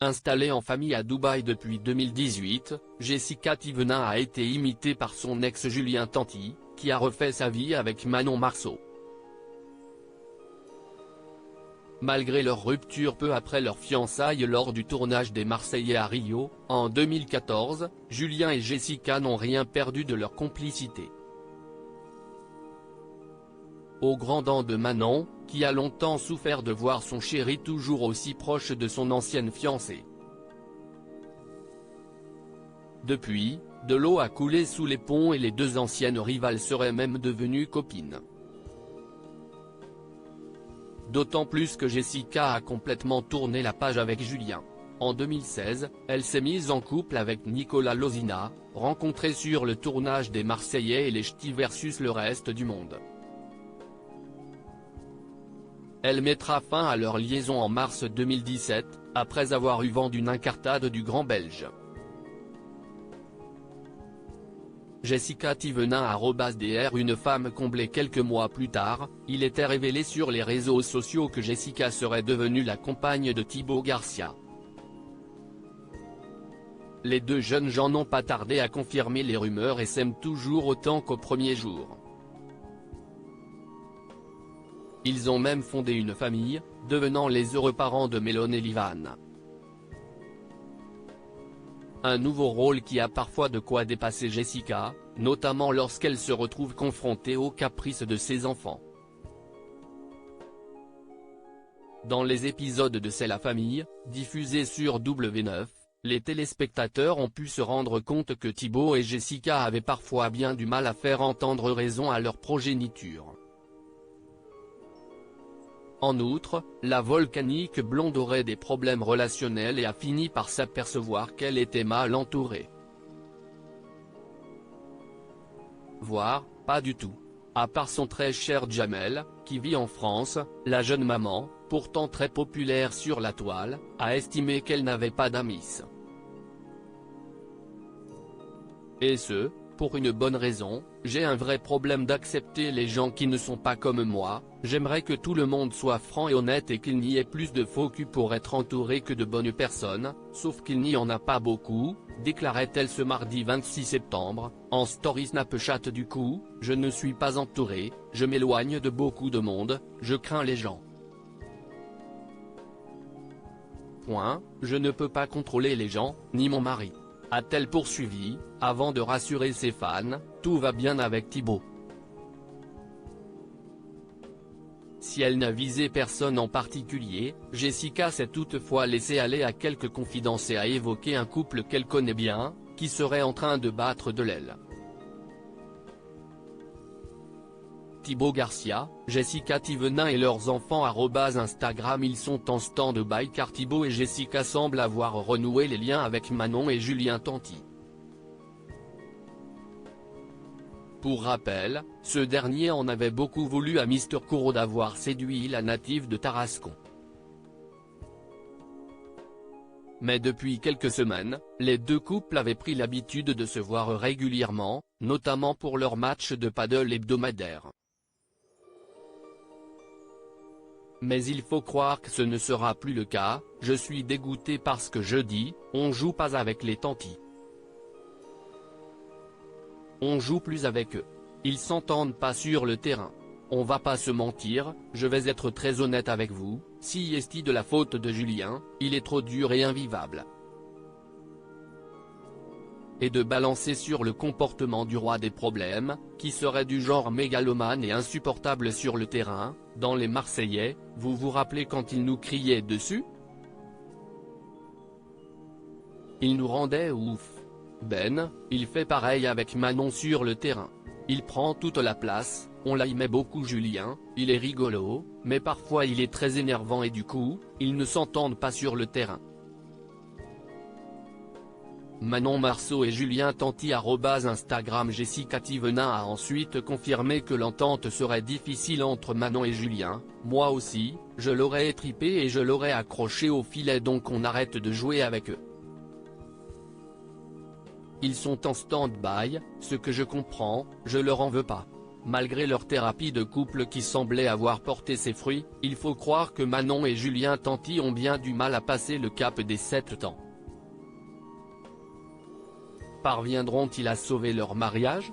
Installée en famille à Dubaï depuis 2018, Jessica Thévenin a été imitée par son ex Julien Tanti, qui a refait sa vie avec Manon Marceau. Malgré leur rupture peu après leur fiançailles lors du tournage des Marseillais à Rio, en 2014, Julien et Jessica n'ont rien perdu de leur complicité. Au grand dam de Manon, qui a longtemps souffert de voir son chéri toujours aussi proche de son ancienne fiancée. Depuis, de l'eau a coulé sous les ponts et les deux anciennes rivales seraient même devenues copines. D'autant plus que Jessica a complètement tourné la page avec Julien. En 2016, elle s'est mise en couple avec Nicolas Lozina, rencontré sur le tournage des Marseillais et les Ch'tis versus le reste du monde. Elle mettra fin à leur liaison en mars 2017, après avoir eu vent d'une incartade du Grand Belge. Jessica Thévenin @dr Une femme comblée. Quelques mois plus tard, il était révélé sur les réseaux sociaux que Jessica serait devenue la compagne de Thibaut Garcia. Les deux jeunes gens n'ont pas tardé à confirmer les rumeurs et s'aiment toujours autant qu'au premier jour. Ils ont même fondé une famille, devenant les heureux parents de Mélone et Livan. Un nouveau rôle qui a parfois de quoi dépasser Jessica, notamment lorsqu'elle se retrouve confrontée aux caprices de ses enfants. Dans les épisodes de C'est la famille, diffusés sur W9, les téléspectateurs ont pu se rendre compte que Thibaut et Jessica avaient parfois bien du mal à faire entendre raison à leur progéniture. En outre, la volcanique blonde aurait des problèmes relationnels et a fini par s'apercevoir qu'elle était mal entourée. Voire, pas du tout. À part son très cher Jamel, qui vit en France, la jeune maman, pourtant très populaire sur la toile, a estimé qu'elle n'avait pas d'amis. Et ce, pour une bonne raison: j'ai un vrai problème d'accepter les gens qui ne sont pas comme moi, j'aimerais que tout le monde soit franc et honnête et qu'il n'y ait plus de faux culs pour être entouré que de bonnes personnes, sauf qu'il n'y en a pas beaucoup, déclarait-elle ce mardi 26 septembre, en story Snapchat. Du coup, je ne suis pas entourée, je m'éloigne de beaucoup de monde, je crains les gens. Je ne peux pas contrôler les gens, ni mon mari, a-t-elle poursuivi, avant de rassurer ses fans: tout va bien avec Thibaut. Si elle n'a visé personne en particulier, Jessica s'est toutefois laissée aller à quelques confidences et a évoqué un couple qu'elle connaît bien, qui serait en train de battre de l'aile. Thibaut Garcia, Jessica Thévenin et leurs enfants @Instagram. Ils sont en stand-by car Thibaut et Jessica semblent avoir renoué les liens avec Manon et Julien Tanti. Pour rappel, ce dernier en avait beaucoup voulu à Mr Couro d'avoir séduit la native de Tarascon. Mais depuis quelques semaines, les deux couples avaient pris l'habitude de se voir régulièrement, notamment pour leurs matchs de paddle hebdomadaires. Mais il faut croire que ce ne sera plus le cas. Je suis dégoûté parce que jeudi, on joue pas avec les Tanti. On joue plus avec eux. Ils s'entendent pas sur le terrain. On va pas se mentir, je vais être très honnête avec vous, si est de la faute de Julien, il est trop dur et invivable. Et de balancer sur le comportement du roi des problèmes, qui serait du genre mégalomane et insupportable sur le terrain, dans les Marseillais, vous vous rappelez quand il nous criait dessus? Il nous rendait ouf. Il fait pareil avec Manon sur le terrain. Il prend toute la place, on l'aimait beaucoup Julien, il est rigolo, mais parfois il est très énervant et du coup, ils ne s'entendent pas sur le terrain. Manon Marceau et Julien Tanti @Instagram. Jessica Thévenin a ensuite confirmé que l'entente serait difficile entre Manon et Julien: moi aussi, je l'aurais étripé et je l'aurais accroché au filet, donc on arrête de jouer avec eux. Ils sont en stand-by, ce que je comprends, je leur en veux pas. Malgré leur thérapie de couple qui semblait avoir porté ses fruits, il faut croire que Manon et Julien Tanti ont bien du mal à passer le cap des 7 ans. Parviendront-ils à sauver leur mariage ?